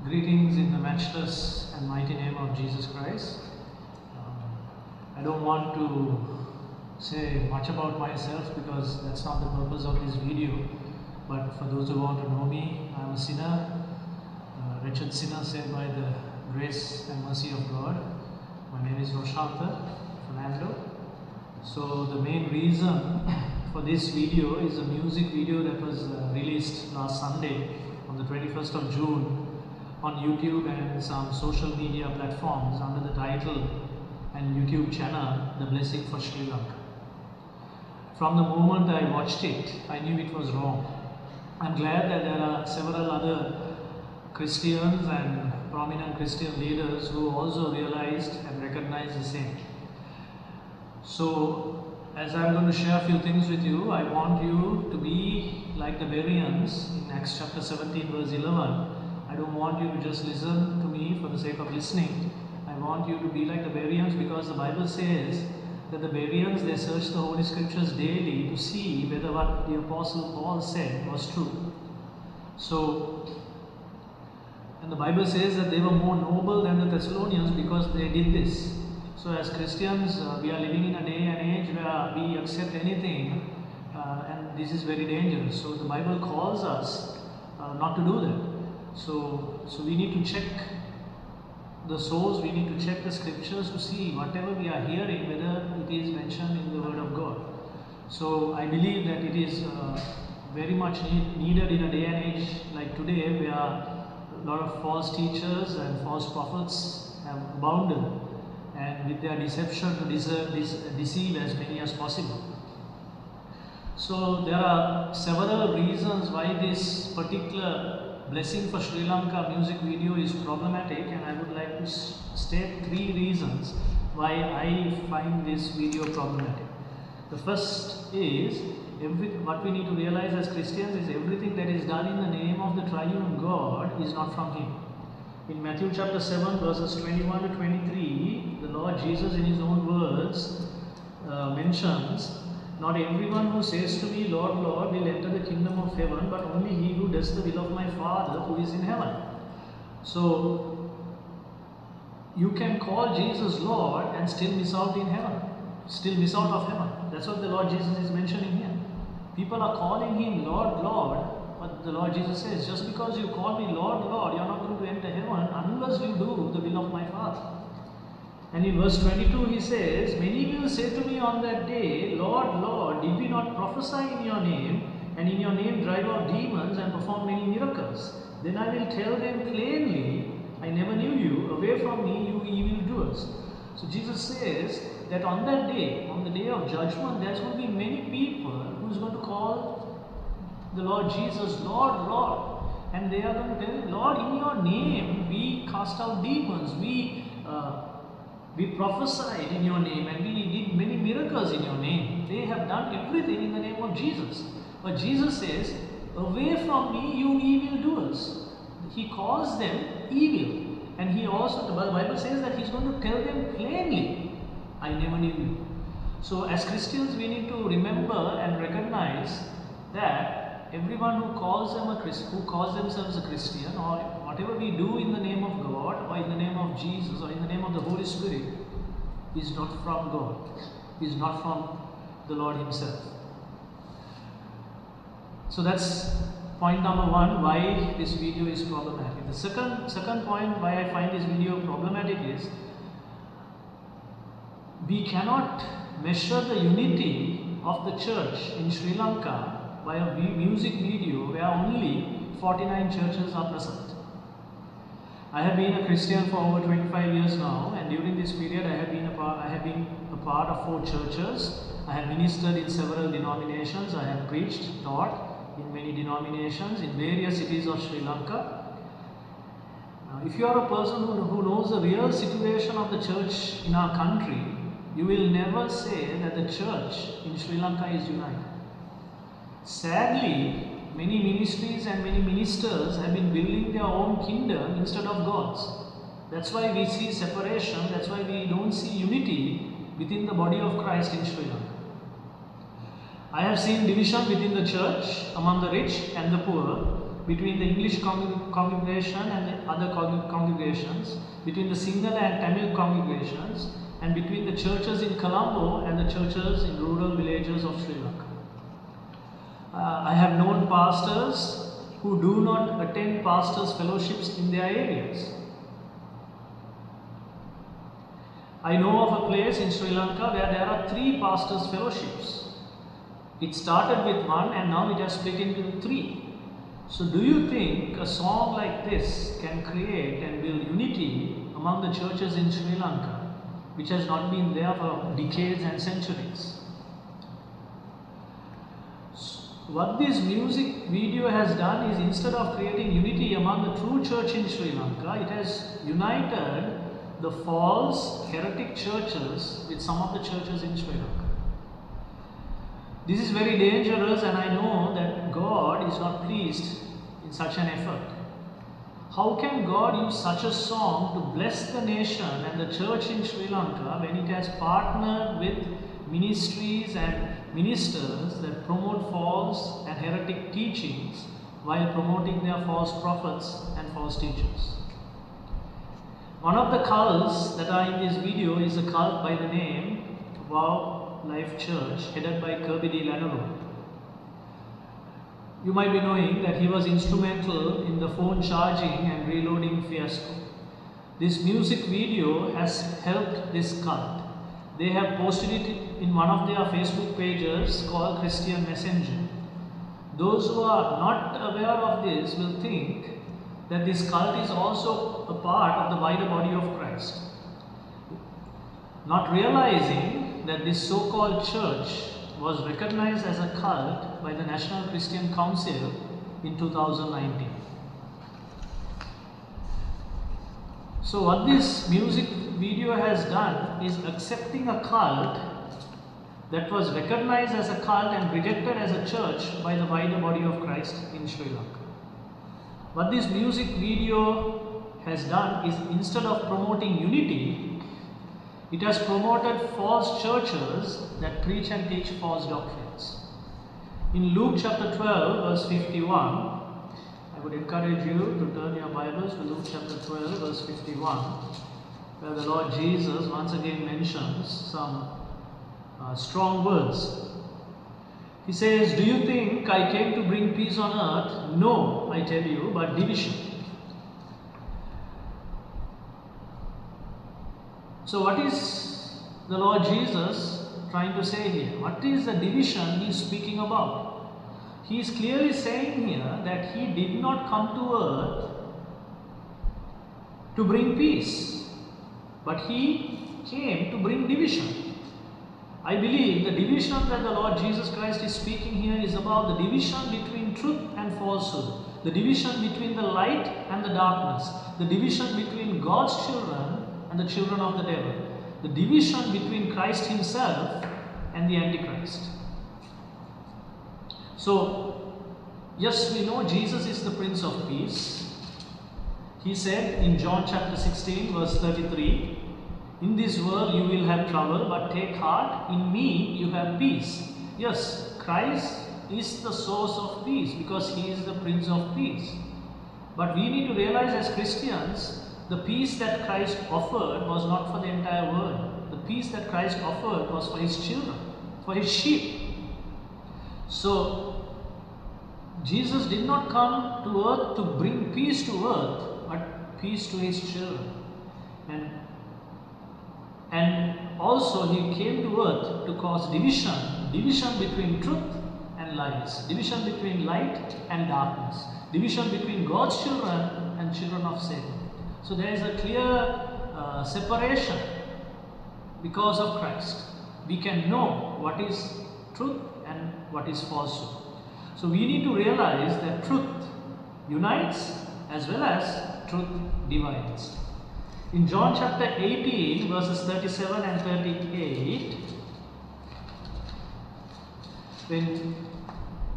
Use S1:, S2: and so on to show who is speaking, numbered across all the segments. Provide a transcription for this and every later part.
S1: Greetings in the matchless and mighty name of Jesus Christ. I don't want to say much about myself because that's not the purpose of this video. But for those who want to know me, I'm a sinner, a wretched sinner saved by the grace and mercy of God. My name is Roshantha Fernando. So the main reason for this video is a music video that was released last Sunday on the 21st of June on YouTube and some social media platforms under the title and YouTube channel, The Blessing for Sri Lanka. From the moment I watched it, I knew it was wrong. I'm glad that there are several other Christians and prominent Christian leaders who also realized and recognized the same. So, as I'm going to share a few things with you, I want you to be like the Bereans in Acts chapter 17 verse 11. I don't want you to just listen to me for the sake of listening. I want you to be like the Bereans because the Bible says that the Bereans, they searched the Holy Scriptures daily to see whether what the Apostle Paul said was true. So, and the Bible says that they were more noble than the Thessalonians because they did this. So as Christians, we are living in a day and age where we accept anything and this is very dangerous. So the Bible calls us not to do that. So we need to check the source, we need to check the scriptures to see whatever we are hearing, whether it is mentioned in the Word of God. So I believe that it is very much needed in a day and age like today where a lot of false teachers and false prophets have abounded, and with their deception to deceive as many as possible. So there are several reasons why this particular Blessing for Sri Lanka music video is problematic, and I would like to state 3 reasons why I find this video problematic. The first is, what we need to realize as Christians is everything that is done in the name of the triune God is not from Him. In Matthew chapter 7 verses 21 to 23, the Lord Jesus in His own words mentions, "Not everyone who says to me, Lord, Lord, will enter the kingdom of heaven, but only he who does the will of my Father who is in heaven." So, you can call Jesus Lord and still miss out in heaven, still miss out of heaven. That's what the Lord Jesus is mentioning here. People are calling Him Lord, Lord, but the Lord Jesus says, just because you call me Lord, Lord, you're not going to enter heaven unless you do the will of my Father. And in verse 22 He says, "Many will say to me on that day, Lord, Lord, did we not prophesy in your name, and in your name drive out demons and perform many miracles? Then I will tell them plainly, I never knew you, away from me, you evildoers." So Jesus says that on that day, on the day of judgment, there's going to be many people who's going to call the Lord Jesus, Lord, Lord. And they are going to tell, Lord, in your name we cast out demons, we prophesied in your name, and we did many miracles in your name. They have done everything in the name of Jesus. But Jesus says, "Away from me, you evildoers." He calls them evil. And He also, the Bible says that He's going to tell them plainly, "I never knew you." So as Christians, we need to remember and recognize that everyone who calls themselves a Christian, or whatever we do in the name of God, or in the name of Jesus, or in the name of the Holy Spirit, is not from God, is not from the Lord Himself. So that's point number 1, why this video is problematic. The second point why I find this video problematic is, we cannot measure the unity of the church in Sri Lanka by a music video where only 49 churches are present. I have been a Christian for over 25 years now, and during this period I have been a part of 4 churches. I have ministered in several denominations. I have preached, taught in many denominations in various cities of Sri Lanka. Now, if you are a person who knows the real situation of the church in our country, you will never say that the church in Sri Lanka is united. Sadly, many ministries and many ministers have been building their own kingdom instead of God's. That's why we see separation, that's why we don't see unity within the body of Christ in Sri Lanka. I have seen division within the church among the rich and the poor, between the English congregation and the other congregations, between the Sinhala and Tamil congregations, and between the churches in Colombo and the churches in rural villages of Sri Lanka. I have known pastors who do not attend pastors' fellowships in their areas. I know of a place in Sri Lanka where there are 3 pastors' fellowships. It started with 1 and now it has split into 3. So do you think a song like this can create and build unity among the churches in Sri Lanka, which has not been there for decades and centuries? What this music video has done is, instead of creating unity among the true church in Sri Lanka, it has united the false heretic churches with some of the churches in Sri Lanka. This is very dangerous, and I know that God is not pleased in such an effort. How can God use such a song to bless the nation and the church in Sri Lanka when it has partnered with ministries and ministers that promote false and heretic teachings while promoting their false prophets and false teachers? One of the cults that are in this video is a cult by the name Wow Life Church, headed by Kirby D. Lanaro. You might be knowing that he was instrumental in the phone charging and reloading fiasco. This music video has helped this cult. They have posted it in one of their Facebook pages called Christian Messenger. Those who are not aware of this will think that this cult is also a part of the wider body of Christ, not realizing that this so-called church was recognized as a cult by the National Christian Council in 2019. So what this music video has done is accepting a cult that was recognized as a cult and rejected as a church by the wider body of Christ in Sri Lanka. What this music video has done is, instead of promoting unity, it has promoted false churches that preach and teach false doctrines. In Luke chapter 12 verse 51, I would encourage you to turn your Bibles to Luke chapter 12 verse 51, where the Lord Jesus once again mentions some strong words. He says, "Do you think I came to bring peace on earth? No, I tell you, but division." So what is the Lord Jesus trying to say here? What is the division he is speaking about? He is clearly saying here that he did not come to earth to bring peace, but he came to bring division. I believe the division that the Lord Jesus Christ is speaking here is about the division between truth and falsehood, the division between the light and the darkness, the division between God's children and the children of the devil, the division between Christ himself and the Antichrist. So, yes, we know Jesus is the Prince of Peace. He said in John chapter 16 verse 33, "In this world you will have trouble, but take heart, in me you have peace." Yes, Christ is the source of peace because he is the Prince of Peace. But we need to realize as Christians, the peace that Christ offered was not for the entire world. The peace that Christ offered was for his children, for his sheep. So, Jesus did not come to earth to bring peace to earth, but peace to his children. And also he came to earth to cause division between truth and lies, division between light and darkness, division between God's children and children of Satan. So there is a clear separation because of Christ. We can know what is truth and what is falsehood. So we need to realize that truth unites as well as truth divides. In John chapter 18 verses 37 and 38, when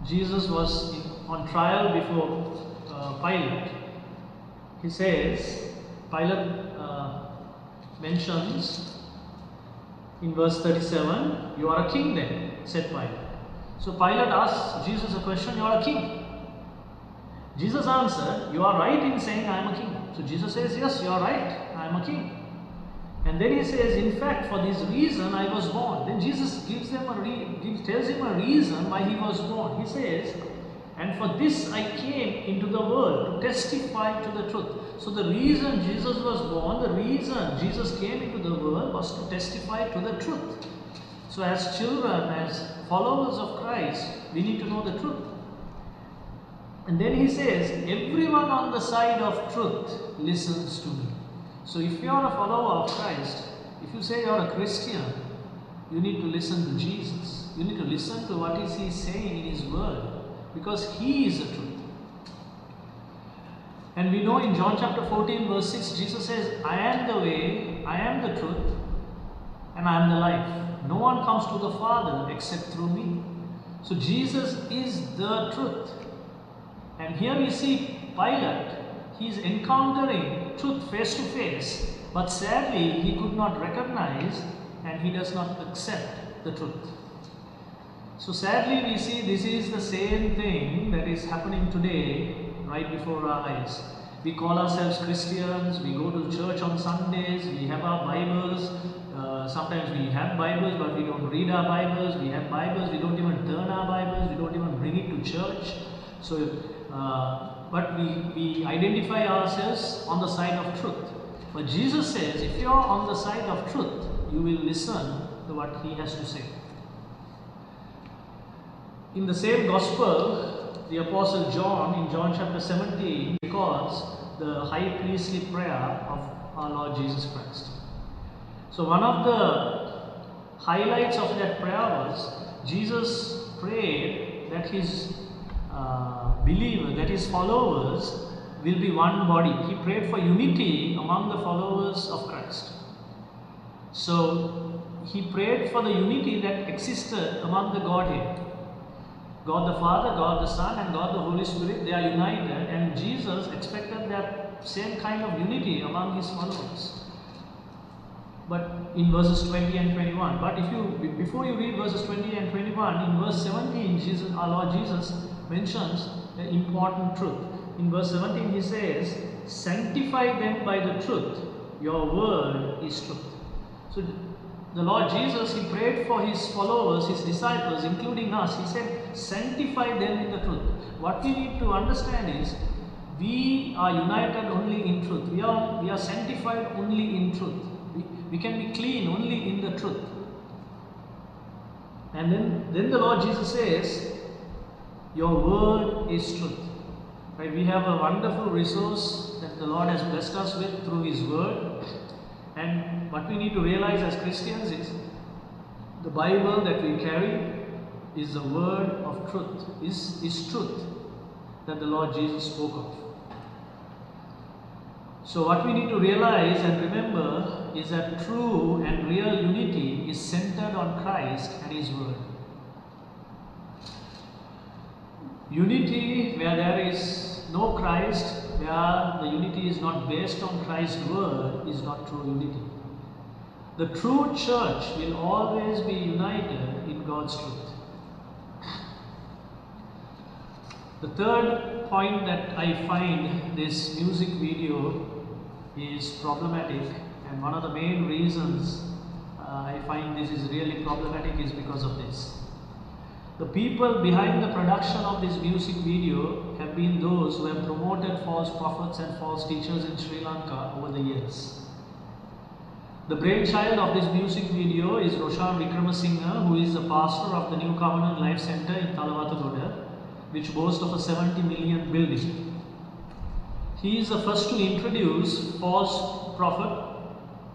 S1: Jesus was on trial before Pilate, he says, Pilate mentions in verse 37, "You are a king then," said Pilate. So Pilate asks Jesus a question, "You are a king?" Jesus answered, "You are right in saying I am a king." So Jesus says, "Yes, you are right, I am a king." And then he says, "In fact, for this reason I was born." Then Jesus tells him a reason why he was born. He says, "And for this I came into the world, to testify to the truth." So the reason Jesus was born, the reason Jesus came into the world was to testify to the truth. So as children, as followers of Christ, we need to know the truth. And then he says, "Everyone on the side of truth listens to me." So if you are a follower of Christ, if you say you are a Christian, you need to listen to Jesus. You need to listen to what is he saying in his word, because he is the truth. And we know in John chapter 14 verse 6, Jesus says, "I am the way, I am the truth, and I am the life. No one comes to the Father except through me." So Jesus is the truth. And here we see Pilate, he is encountering truth face to face, but sadly he could not recognize and he does not accept the truth. So sadly we see this is the same thing that is happening today right before our eyes. We call ourselves Christians, we go to church on Sundays, we have our Bibles. Sometimes we have Bibles but we don't read our Bibles. We have Bibles, we don't even turn our Bibles, we don't even bring it to church. So, but we identify ourselves on the side of truth. But Jesus says, if you are on the side of truth, you will listen to what he has to say. In the same gospel, the Apostle John, in John chapter 17, records the high priestly prayer of our Lord Jesus Christ. So one of the highlights of that prayer was Jesus prayed that his believers, that his followers, will be one body. He prayed for unity among the followers of Christ. So he prayed for the unity that existed among the Godhead. God the Father, God the Son, and God the Holy Spirit, they are united, and Jesus expected that same kind of unity among his followers. But in verses 20 and 21, but before you read verses 20 and 21, in verse 17, our Lord Jesus mentions an important truth. In verse 17 he says, "Sanctify them by the truth, your word is truth." So the Lord Jesus, he prayed for his followers, his disciples, including us. He said, "Sanctify them in the truth." What we need to understand is, we are united only in truth. We are sanctified only in truth. We can be clean only in the truth. And then the Lord Jesus says, "Your word is truth." Right? We have a wonderful resource that the Lord has blessed us with through his word. And what we need to realize as Christians is, the Bible that we carry is the word of truth, is truth that the Lord Jesus spoke of. So what we need to realize and remember is that true and real unity is centered on Christ and his word. Unity where there is no Christ, where the unity is not based on Christ's word, is not true unity. The true church will always be united in God's truth. The third point that I find this music video is problematic, and one of the main reasons I find this is really problematic is because of this. The people behind the production of this music video have been those who have promoted false prophets and false teachers in Sri Lanka over the years. The brainchild of this music video is Roshan Wickramasinghe, who is the pastor of the New Covenant Life Center in Talawathagoda, which boasts of a 70 million building. He is the first to introduce false prophet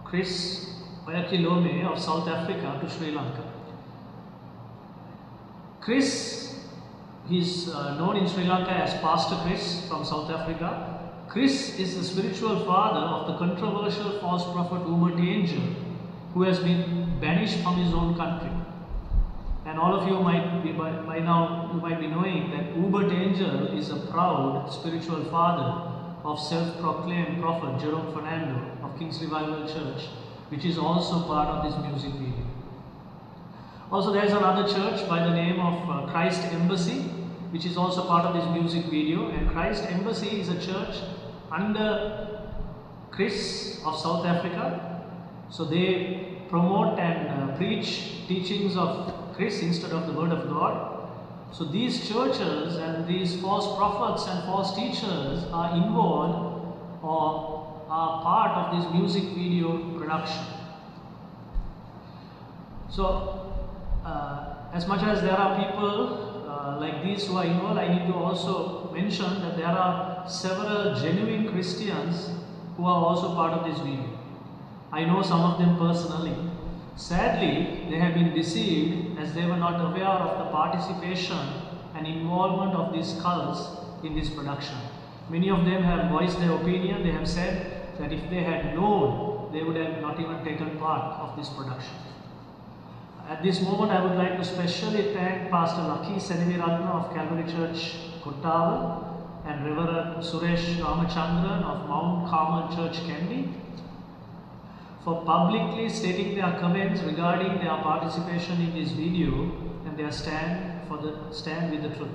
S1: Chris Oyakhilome of South Africa to Sri Lanka. Chris, he's known in Sri Lanka as Pastor Chris from South Africa. Chris is the spiritual father of the controversial false prophet Hubert Angel, who has been banished from his own country. And all of you might be by now you might be knowing that Hubert Angel is a proud spiritual father of self-proclaimed prophet Jerome Fernando of King's Revival Church, which is also part of this music video. Also, there is another church by the name of Christ Embassy, which is also part of this music video. And Christ Embassy is a church under Chris of South Africa. So they promote and preach teachings of Chris instead of the Word of God. So these churches and these false prophets and false teachers are involved or are part of this music video production. So as much as there are people like these who are involved, I need to also mention that there are several genuine Christians who are also part of this video. I know some of them personally. Sadly, they have been deceived as they were not aware of the participation and involvement of these cults in this production. Many of them have voiced their opinion. They have said that if they had known, they would have not even taken part of this production. At this moment, I would like to specially thank Pastor Lucky Seneviratna of Calvary Church, Kottawal, and Reverend Suresh Ramachandran of Mount Carmel Church, Kandy, for publicly stating their comments regarding their participation in this video and their stand with the truth.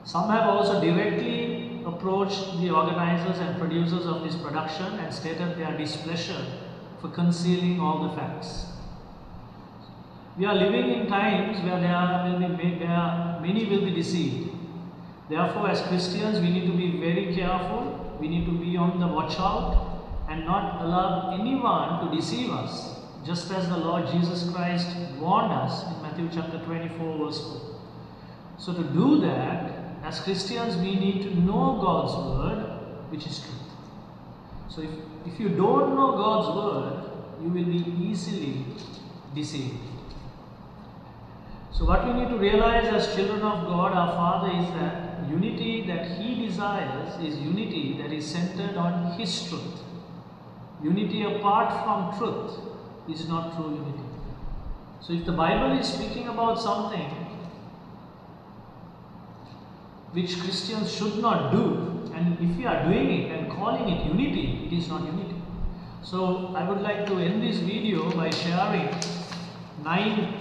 S1: Some have also directly approached the organizers and producers of this production and stated their displeasure for concealing all the facts. We are living in times where many will be deceived. Therefore, as Christians, we need to be very careful. We need to be on the watch out and not allow anyone to deceive us, just as the Lord Jesus Christ warned us in Matthew chapter 24 verse 4. So to do that, as Christians, we need to know God's word, which is truth. So if you don't know God's word, you will be easily deceived. So what we need to realize as children of God, our Father, is that unity that He desires is unity that is centered on His truth. Unity apart from truth is not true unity. So if the Bible is speaking about something which Christians should not do, and if we are doing it and calling it unity, it is not unity. So I would like to end this video by sharing 9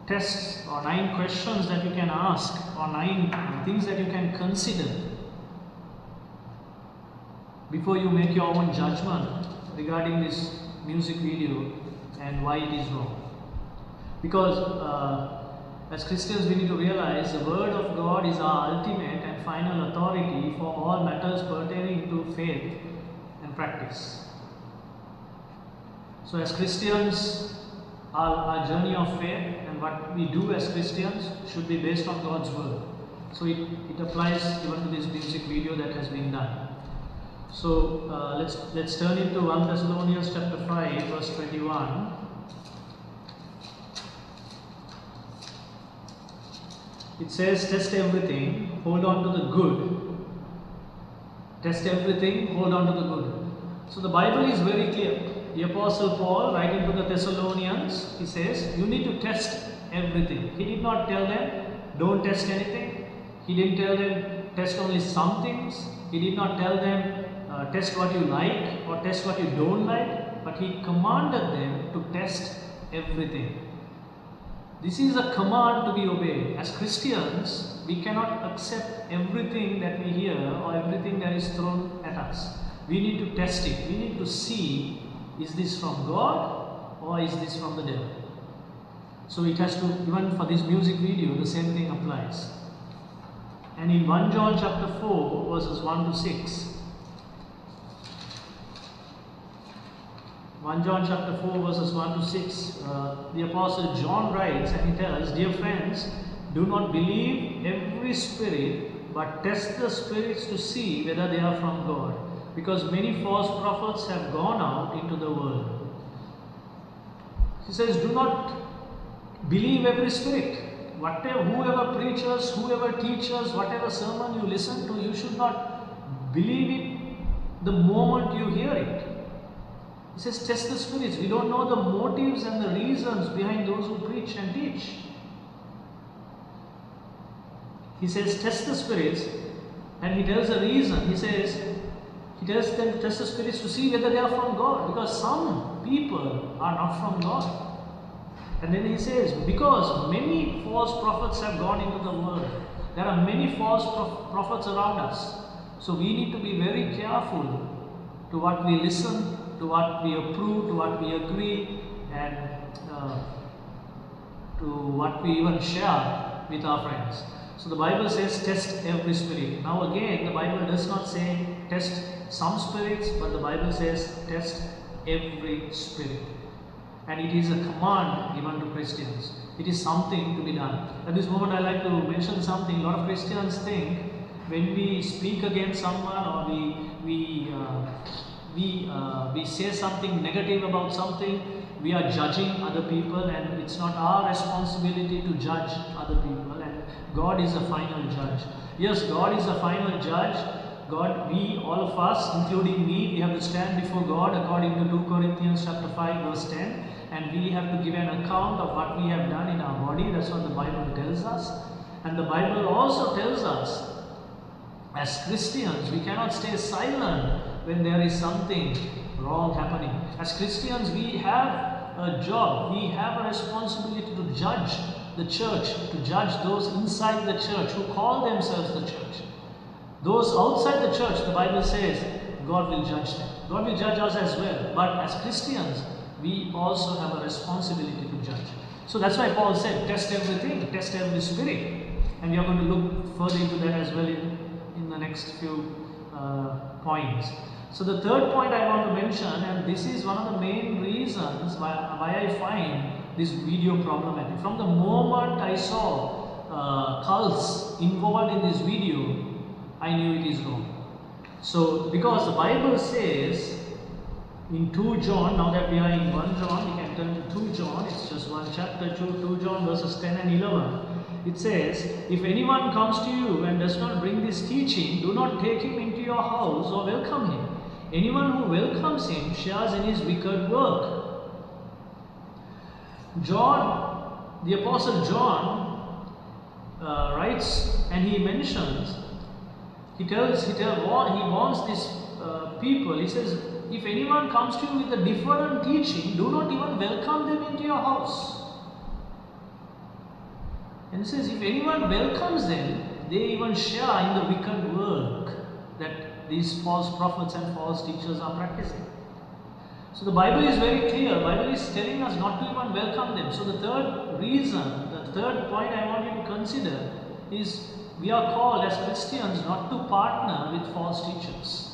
S1: tests or 9 questions that you can ask, or 9 things that you can consider before you make your own judgment regarding this music video and why it is wrong. Because as Christians, we need to realize the Word of God is our ultimate and final authority for all matters pertaining to faith and practice. So as Christians, our journey of faith and what we do as Christians should be based on God's Word. So it applies even to this music video that has been done. So let's turn into 1 Thessalonians chapter 5 verse 21. It says, test everything, hold on to the good. Test everything, hold on to the good. So the Bible is very clear. The Apostle Paul, writing to the Thessalonians, he says, you need to test everything. He did not tell them, don't test anything. He didn't tell them, test only some things. He did not tell them, test what you like or test what you don't like. But he commanded them to test everything. This is a command to be obeyed. As Christians, we cannot accept everything that we hear or everything that is thrown at us. We need to test it. We need to see, is this from God or is this from the devil? So it has to, even for this music video, the same thing applies. And in 1 John chapter 4 verses 1 to 6, 1 John chapter 4 verses 1 to 6, the Apostle John writes and he tells, dear friends, do not believe every spirit, but test the spirits to see whether they are from God, because many false prophets have gone out into the world. He says, do not believe every spirit. Whoever preaches, whoever teaches, whatever sermon you listen to, you should not believe it the moment you hear it. He says, test the spirits. We don't know the motives and the reasons behind those who preach and teach. He says, test the spirits, and he tells a reason. He says, he tells them to test the spirits to see whether they are from God, because some people are not from God. And then he says, because many false prophets have gone into the world, there are many false prophets around us. So we need to be very careful to what we listen, to what we approve, to what we agree, and to what we even share with our friends. So the Bible says test every spirit. Now again, the Bible does not say test some spirits, but the Bible says test every spirit. And it is a command given to Christians. It is something to be done. At this moment I like to mention something. A lot of Christians think when we speak against someone or we say something negative about something, we are judging other people, and it's not our responsibility to judge other people, and God is a final judge. Yes, God is a final judge. God, we, all of us, including me, we have to stand before God according to 2 Corinthians chapter 5 verse 10, and we have to give an account of what we have done in our body. That's what the Bible tells us. And the Bible also tells us, as Christians, we cannot stay silent when there is something wrong happening. As Christians, we have a job, we have a responsibility to judge the church, to judge those inside the church who call themselves the church. Those outside the church, the Bible says, God will judge them. God will judge us as well. But as Christians, we also have a responsibility to judge. So that's why Paul said, test everything, test every spirit. And we are going to look further into that as well in the next few points. So the third point I want to mention, and this is one of the main reasons why I find this video problematic. From the moment I saw cults involved in this video, I knew it is wrong. So because the Bible says in 2 John, now that we are in 1 John, we can turn to 2 John, it's just one chapter, 2 John verses 10 and 11. It says, if anyone comes to you and does not bring this teaching, do not take him into your house or welcome him. Anyone who welcomes him shares in his wicked work. John, the Apostle John writes, and he mentions, he warns these people. He says, if anyone comes to you with a different teaching, do not even welcome them into your house. And he says, if anyone welcomes them, they even share in the wicked work that these false prophets and false teachers are practicing. So the Bible is very clear. The Bible is telling us not to even welcome them. So the third reason, the third point I want you to consider is we are called as Christians not to partner with false teachers.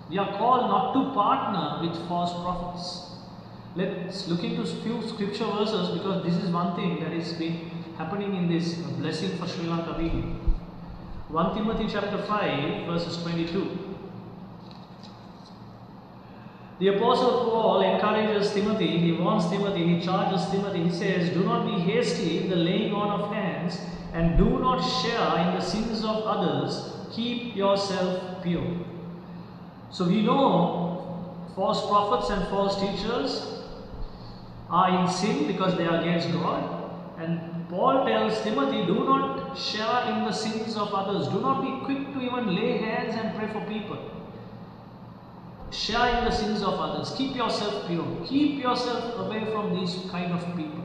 S1: We are called not to partner with false prophets. Let's look into a few scripture verses, because this is one thing that is been happening in this blessing for Sri Lanka video. 1 Timothy chapter 5 verses 22. The Apostle Paul encourages Timothy, he warns Timothy, he charges Timothy, he says, do not be hasty in the laying on of hands, and do not share in the sins of others, keep yourself pure. So we know false prophets and false teachers are in sin because they are against God. And Paul tells Timothy, do not share in the sins of others. Do not be quick to even lay hands and pray for people. Share in the sins of others. Keep yourself pure. Keep yourself away from these kind of people.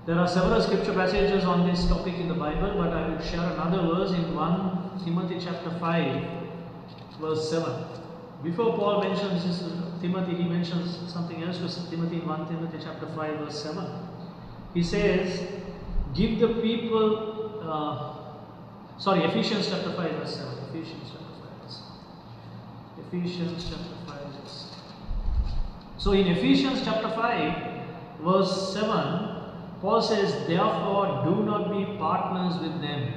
S1: There are several scripture passages on this topic in the Bible, but I will share another verse in 1 Timothy chapter 5 verse 7. Before Paul mentions this Timothy, he mentions something else to Timothy in 1 Timothy chapter 5 verse 7. He says, give the people, Ephesians chapter 5 verse 7. Ephesians chapter 5 verse 7. So in Ephesians chapter 5 verse 7, Paul says, therefore do not be partners with them.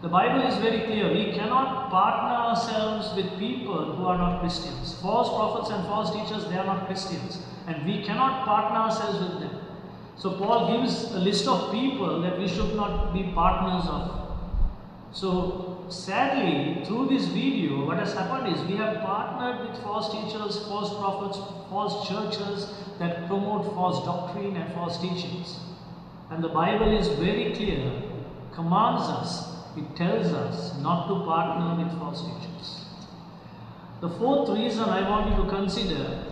S1: The Bible is very clear. We cannot partner ourselves with people who are not Christians. False prophets and false teachers, they are not Christians. And we cannot partner ourselves with them. So Paul gives a list of people that we should not be partners of. So sadly, through this video, what has happened is we have partnered with false teachers, false prophets, false churches that promote false doctrine and false teachings. And the Bible is very clear, commands us, it tells us not to partner with false teachers. The fourth reason I want you to consider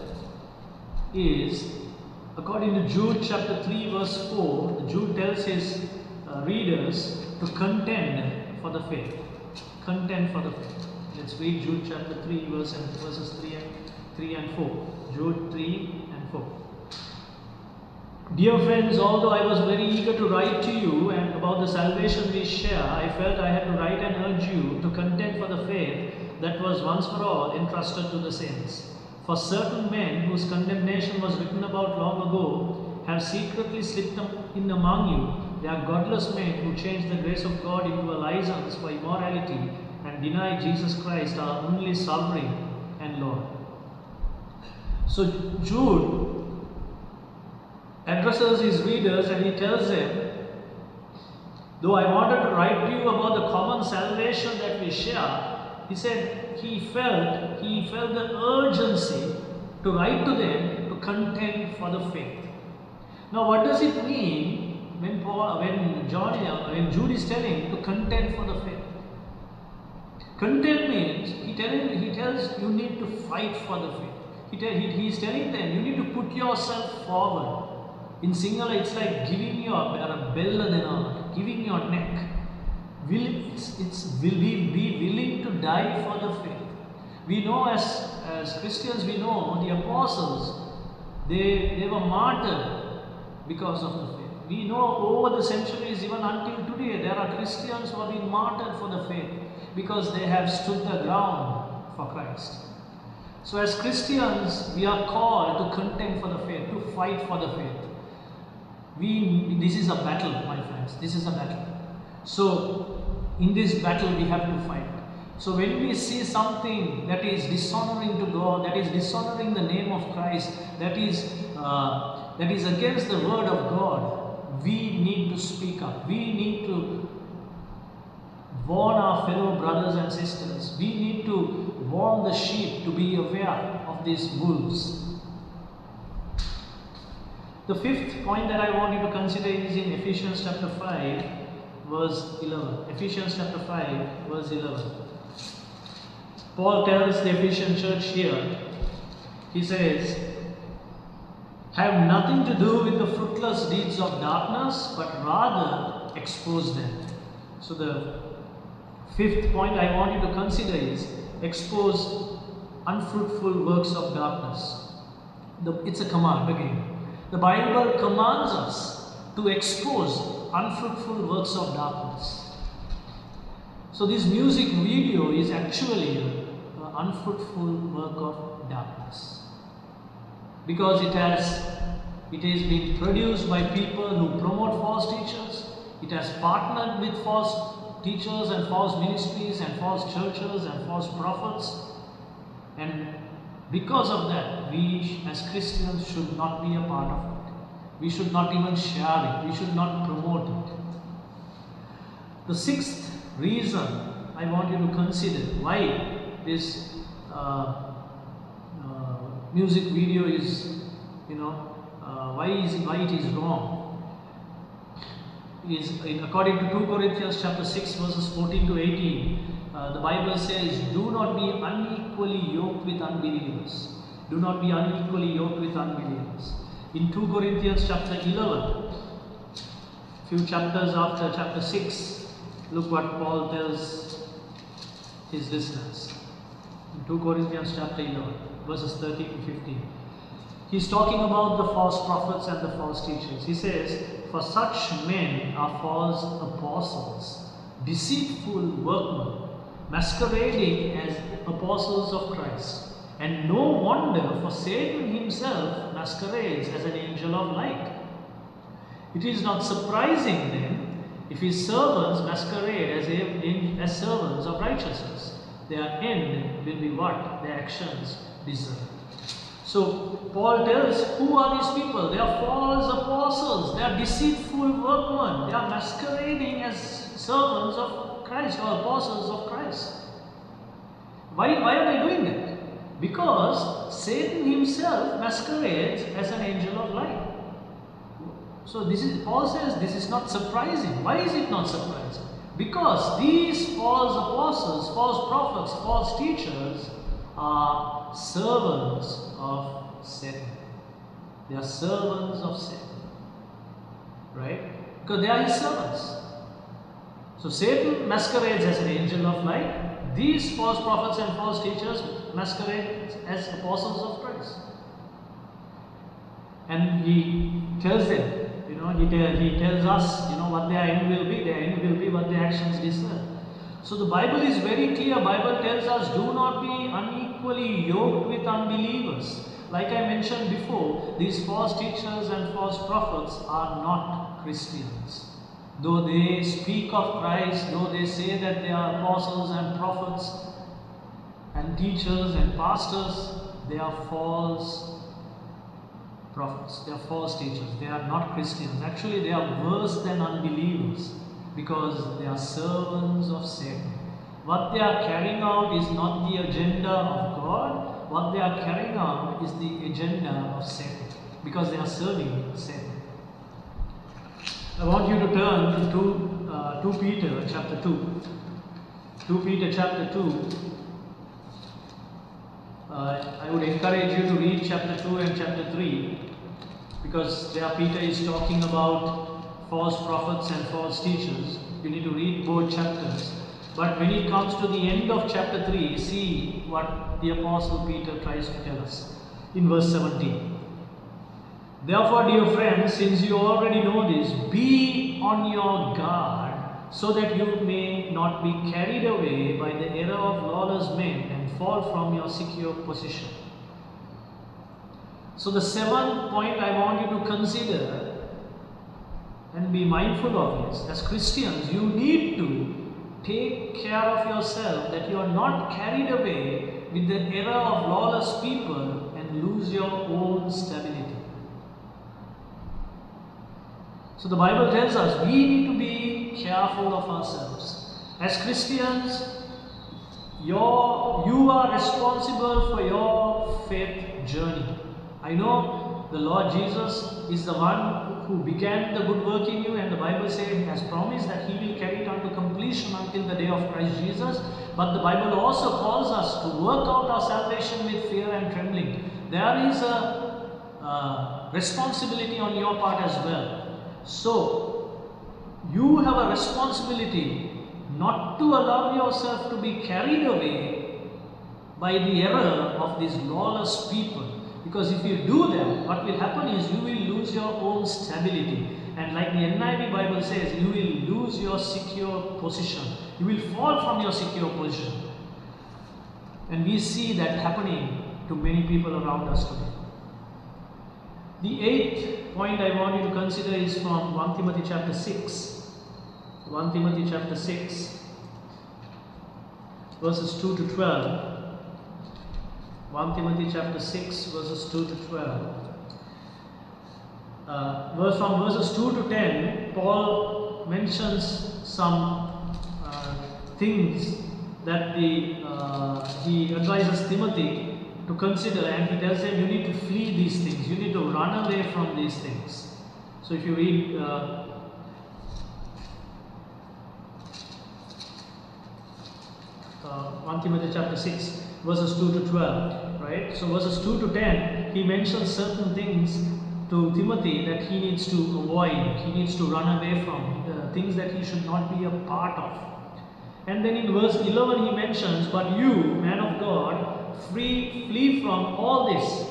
S1: is According to Jude chapter 3 verse 4, Jude tells his readers to contend for the faith. Contend for the faith. Let's read Jude chapter 3 verses 3 and 4. Jude 3 and 4. Dear friends, although I was very eager to write to you and about the salvation we share, I felt I had to write and urge you to contend for the faith that was once for all entrusted to the saints. For certain men whose condemnation was written about long ago have secretly slipped in among you. They are godless men who change the grace of God into a license for immorality and deny Jesus Christ, our only sovereign and Lord. So Jude addresses his readers and he tells them, though I wanted to write to you about the common salvation that we share, he said he felt the urgency to write to them to contend for the faith. Now what does it mean when Jude is telling to contend for the faith? Contend means he tells you need to fight for the faith. He is telling them you need to put yourself forward. In Sinhala, it's like giving your giving your neck. Will we be willing to die for the faith? We know as Christians, we know the apostles, they were martyred because of the faith. We know over the centuries, even until today, there are Christians who have been martyred for the faith because they have stood the ground for Christ. So as Christians, we are called to contend for the faith, to fight for the faith. This is a battle, my friends. This is a battle. So, in this battle, we have to fight. So, when we see something that is dishonoring to God, that is dishonoring the name of Christ, that is against the word of God, we need to speak up. We need to warn our fellow brothers and sisters. We need to warn the sheep to be aware of these wolves. The fifth point that I want you to consider is in Ephesians chapter 5 verse 11. Ephesians chapter 5 verse 11. Paul tells the Ephesian church here, he says, have nothing to do with the fruitless deeds of darkness, but rather expose them. So the fifth point I want you to consider is expose unfruitful works of darkness. It's a command again. The Bible commands us to expose unfruitful works of darkness. So this music video is actually an unfruitful work of darkness. Because it has been produced by people who promote false teachers. It has partnered with false teachers and false ministries and false churches and false prophets. And because of that, we as Christians should not be a part of it. We should not even share it. We should not promote it. The sixth reason I want you to consider why this music video is, why it is wrong is according to 2 Corinthians chapter 6 verses 14 to 18. The Bible says, do not be unequally yoked with unbelievers. Do not be unequally yoked with unbelievers. In 2 Corinthians chapter 11, few chapters after chapter 6, look what Paul tells his listeners. In 2 Corinthians chapter 11, verses 13 to 15. He's talking about the false prophets and the false teachers. He says, for such men are false apostles, deceitful workmen, masquerading as apostles of Christ. And no wonder, for Satan himself masquerades as an angel of light. It is not surprising then if his servants masquerade as servants of righteousness. Their end will be what their actions deserve. So Paul tells, who are these people? They are false apostles. They are deceitful workmen. They are masquerading as servants of Christ or apostles of Christ. Why are they doing that? Because Satan himself masquerades as an angel of light. So Paul says this is not surprising. Why is it not surprising? Because these false apostles, false prophets, false teachers are servants of Satan. They are servants of Satan. Right? Because they are his servants. So Satan masquerades as an angel of light. These false prophets and false teachers masquerade as apostles of Christ. And he tells them, he tells us, what their end will be. Their end will be what their actions deserve. So the Bible is very clear. Bible tells us, do not be unequally yoked with unbelievers. Like I mentioned before, these false teachers and false prophets are not Christians. Though they speak of Christ, though they say that they are apostles and prophets and teachers and pastors, they are false prophets, they are false teachers, they are not Christians. Actually, they are worse than unbelievers because they are servants of Satan. What they are carrying out is not the agenda of God, what they are carrying out is the agenda of Satan because they are serving Satan. I want you to turn to 2 Peter chapter 2. 2 Peter chapter 2. I would encourage you to read chapter 2 and chapter 3 because there Peter is talking about false prophets and false teachers. You need to read both chapters. But when it comes to the end of chapter 3, see what the Apostle Peter tries to tell us in verse 17. Therefore, dear friends, since you already know this, be on your guard so that you may not be carried away by the error of lawless men and fall from your secure position. So the seventh point I want you to consider and be mindful of is, as Christians, you need to take care of yourself that you are not carried away with the error of lawless people and lose your own stability. So the Bible tells us we need to be careful of ourselves. As Christians, you are responsible for your faith journey. I know the Lord Jesus is the one who began the good work in you, and the Bible says, has promised that He will carry it on to completion until the day of Christ Jesus. But the Bible also calls us to work out our salvation with fear and trembling. There is a responsibility on your part as well. So, you have a responsibility not to allow yourself to be carried away by the error of these lawless people. Because if you do that, what will happen is you will lose your own stability. And like the NIV Bible says, you will lose your secure position. You will fall from your secure position. And we see that happening to many people around us today. The eighth point I want you to consider is from 1 Timothy chapter 6. 1 Timothy chapter 6, verses 2 to 12. 1 Timothy chapter 6, verses 2 to 12. From verses 2 to 10, Paul mentions some things that he advises Timothy to consider, and he tells him you need to flee these things, you need to run away from these things. So if you read 1 Timothy chapter 6, verses 2 to 12, right? So verses 2 to 10, he mentions certain things to Timothy that he needs to avoid, he needs to run away from, things that he should not be a part of. And then in verse 11 he mentions, but you, man of God, flee from all this.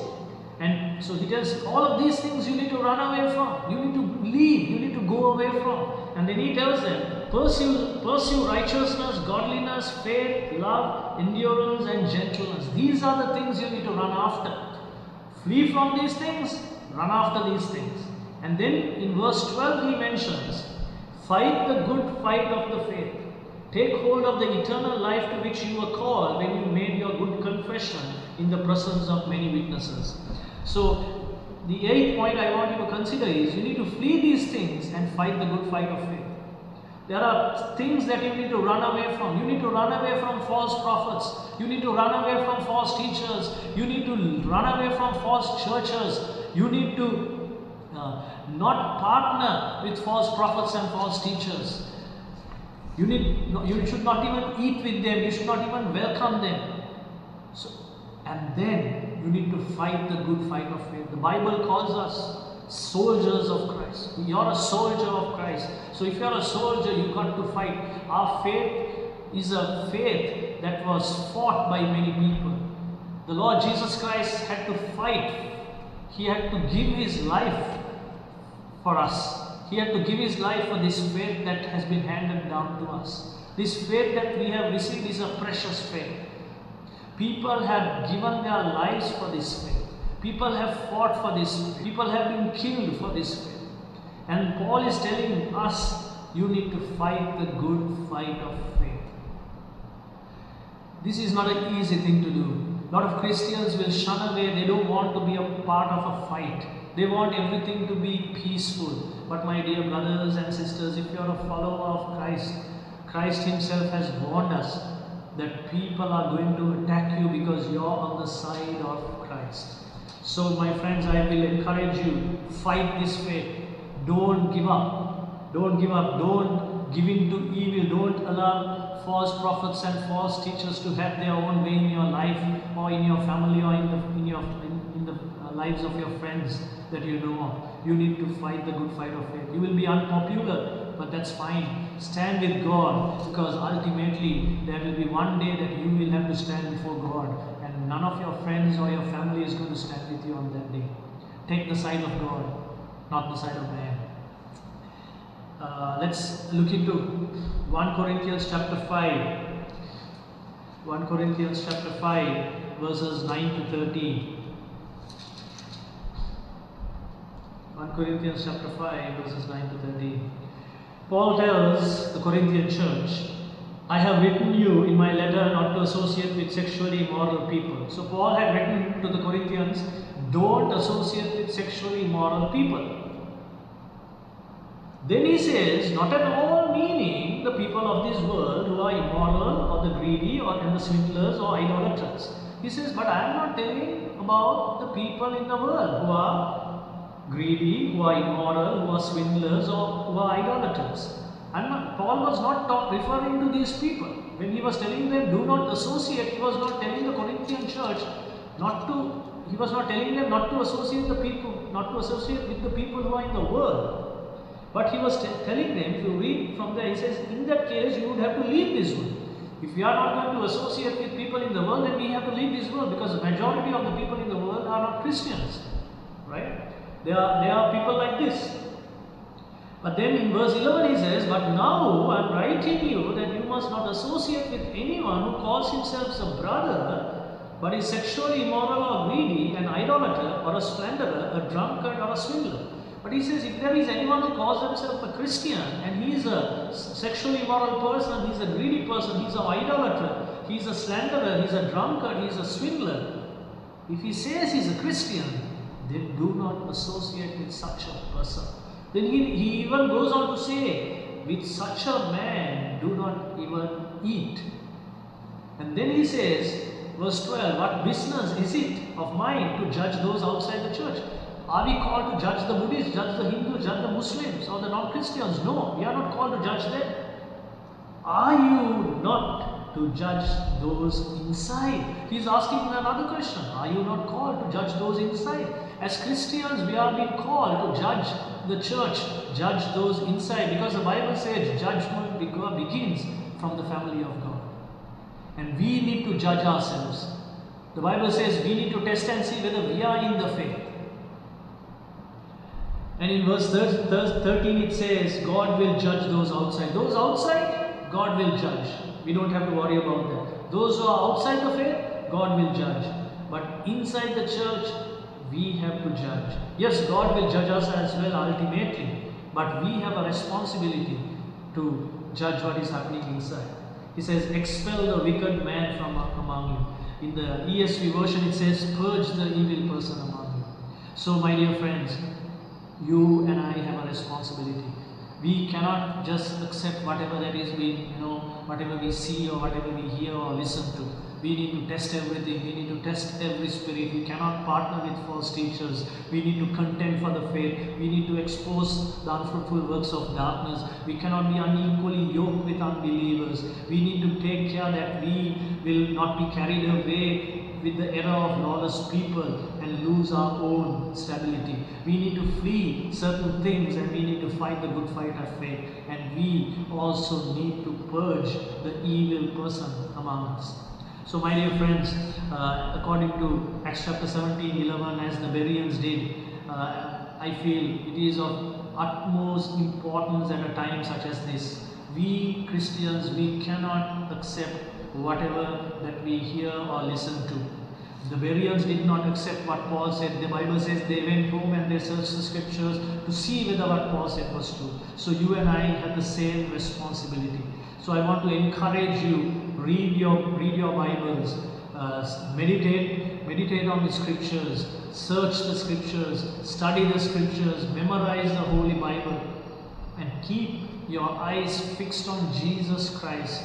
S1: And so he tells, all of these things you need to run away from, you need to leave, you need to go away from. And then he tells them, pursue righteousness, godliness, faith, love, endurance and gentleness. These are the things you need to run after. Flee from these things, run after these things. And then in verse 12 he mentions, fight the good fight of the faith. Take hold of the eternal life to which you were called when you made your good confession in the presence of many witnesses. So, the eighth point I want you to consider is you need to flee these things and fight the good fight of faith. There are things that you need to run away from. You need to run away from false prophets. You need to run away from false teachers. You need to run away from false churches. You need to not partner with false prophets and false teachers. You should not even eat with them. You should not even welcome them. And then you need to fight the good fight of faith. The Bible calls us soldiers of Christ. You're a soldier of Christ. So if you're a soldier, you got to fight. Our faith is a faith that was fought by many people. The Lord Jesus Christ had to fight. He had to give His life for us. He had to give His life for this faith that has been handed down to us. This faith that we have received is a precious faith. People have given their lives for this faith. People have fought for this faith. People have been killed for this faith. And Paul is telling us, you need to fight the good fight of faith. This is not an easy thing to do. A lot of Christians will shun away. They don't want to be a part of a fight. They want everything to be peaceful. But my dear brothers and sisters, if you are a follower of Christ, Christ Himself has warned us that people are going to attack you because you're on the side of Christ. So my friends, I will encourage you, fight this faith. Don't give up. Don't give up. Don't give in to evil. Don't allow false prophets and false teachers to have their own way in your life or in your family or in the lives of your friends that you know of. You need to fight the good fight of faith. You will be unpopular, but that's fine. Stand with God, because ultimately there will be one day that you will have to stand before God, and none of your friends or your family is going to stand with you on that day. Take the side of God, not the side of man. Let's look into 1 Corinthians chapter 5. 1 Corinthians chapter 5 verses 9 to 13. 1 Corinthians chapter 5 verses 9 to 13. Paul tells the Corinthian church, I have written you in my letter not to associate with sexually immoral people. So Paul had written to the Corinthians, don't associate with sexually immoral people. Then he says, not at all meaning the people of this world who are immoral or the greedy or the swindlers or idolaters. He says, but I am not telling about the people in the world who are greedy, who are immoral, who are swindlers or who are idolaters. Paul was not referring to these people. When he was telling them do not associate, he was not telling the Corinthian church he was not telling them not to associate the people, not to associate with the people who are in the world. But he was telling them, if you read from there, he says, in that case you would have to leave this world. If we are not going to associate with people in the world, then we have to leave this world, because the majority of the people in the world are not Christians. Right? They are people like this. But then in verse 11 he says, but now I am writing you that you must not associate with anyone who calls himself a brother, but is sexually immoral or greedy, an idolater or a slanderer, a drunkard or a swindler. But he says, if there is anyone who calls himself a Christian and he is a sexually immoral person, he is a greedy person, he is an idolater, he is a slanderer, he is a drunkard, he is a swindler. If he says he is a Christian, then do not associate with such a person. Then he even goes on to say, with such a man do not even eat. And then he says, verse 12, what business is it of mine to judge those outside the church? Are we called to judge the Buddhists, judge the Hindus, judge the Muslims or the non-Christians? No, we are not called to judge them. Are you not to judge those inside? He is asking another question. Are you not called to judge those inside? As Christians, we are being called to judge the church, judge those inside, because the Bible says judgment begins from the family of God. And we need to judge ourselves. The Bible says we need to test and see whether we are in the faith. And in verse 13 it says, God will judge those outside. Those outside, God will judge. We don't have to worry about that. Those who are outside the faith, God will judge. But inside the church, we have to judge. Yes, God will judge us as well ultimately, but we have a responsibility to judge what is happening inside. He says, expel the wicked man from among you. In the ESV version it says, purge the evil person among you. So my dear friends, you and I have a responsibility. We cannot just accept whatever that is whatever we see or whatever we hear or listen to. We need to test everything. We need to test every spirit. We cannot partner with false teachers. We need to contend for the faith. We need to expose the unfruitful works of darkness. We cannot be unequally yoked with unbelievers. We need to take care that we will not be carried away with the era of lawless people and lose our own stability. We need to flee certain things, and we need to fight the good fight of faith. And we also need to purge the evil person among us. So my dear friends, according to Acts chapter 17:11, as the Bereans did, I feel it is of utmost importance at a time such as this. We Christians, we cannot accept whatever that we hear or listen to. The Bereans did not accept what Paul said. The Bible says they went home and they searched the scriptures to see whether what Paul said was true. So you and I have the same responsibility. So I want to encourage you, read your Bibles, meditate on the scriptures, search the scriptures, study the scriptures, memorize the Holy Bible, and keep your eyes fixed on Jesus Christ,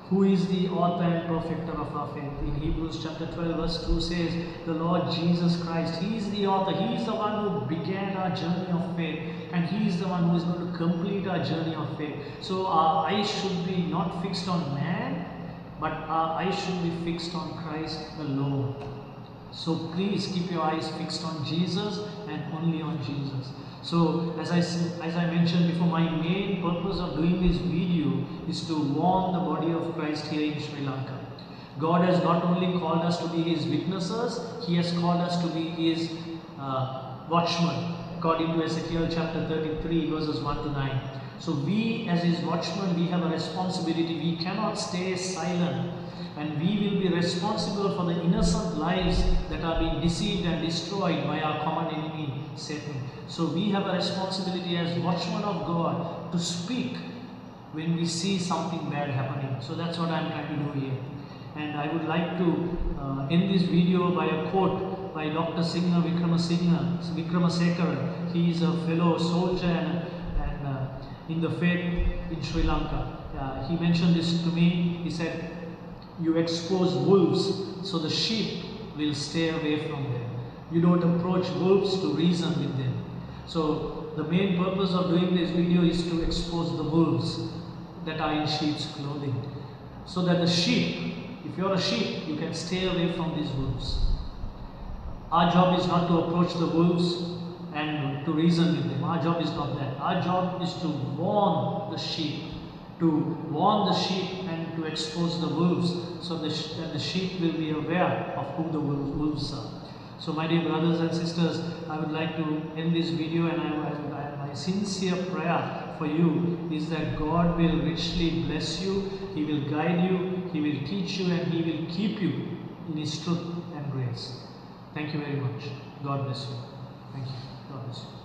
S1: who is the author and perfecter of our faith. In Hebrews chapter 12 verse 2 says, the Lord Jesus Christ, He is the author, He is the one who began our journey of faith, and He is the one who is going to complete our journey of faith. So our eyes should be not fixed on man, but our eyes should be fixed on Christ alone. So please keep your eyes fixed on Jesus and only on Jesus. So as I mentioned before, my main purpose of doing this video is to warn the body of Christ here in Sri Lanka. God has not only called us to be His witnesses, He has called us to be His watchmen, according to Ezekiel chapter 33 verses 1 to 9. So we as His watchmen, we have a responsibility. We cannot stay silent, and we will be responsible for the innocent lives that are being deceived and destroyed by our common enemy, Satan. So we have a responsibility as watchmen of God to speak when we see something bad happening. So that's what I'm trying to do here. And I would like to end this video by a quote by Dr. Singha Vikramasekara. He is a fellow soldier and in the faith in Sri Lanka. He mentioned this to me. He said, you expose wolves so the sheep will stay away from them. You don't approach wolves to reason with them. So the main purpose of doing this video is to expose the wolves that are in sheep's clothing, so that the sheep, if you're a sheep, you can stay away from these wolves. Our job is not to approach the wolves and to reason with them. Our job is not that. Our job is to warn the sheep, and to expose the wolves, so that the sheep will be aware of who the wolves are. So my dear brothers and sisters, I would like to end this video, and my sincere prayer for you is that God will richly bless you, He will guide you, He will teach you, and He will keep you in His truth and grace. Thank you very much. God bless you. Thank you. God bless you.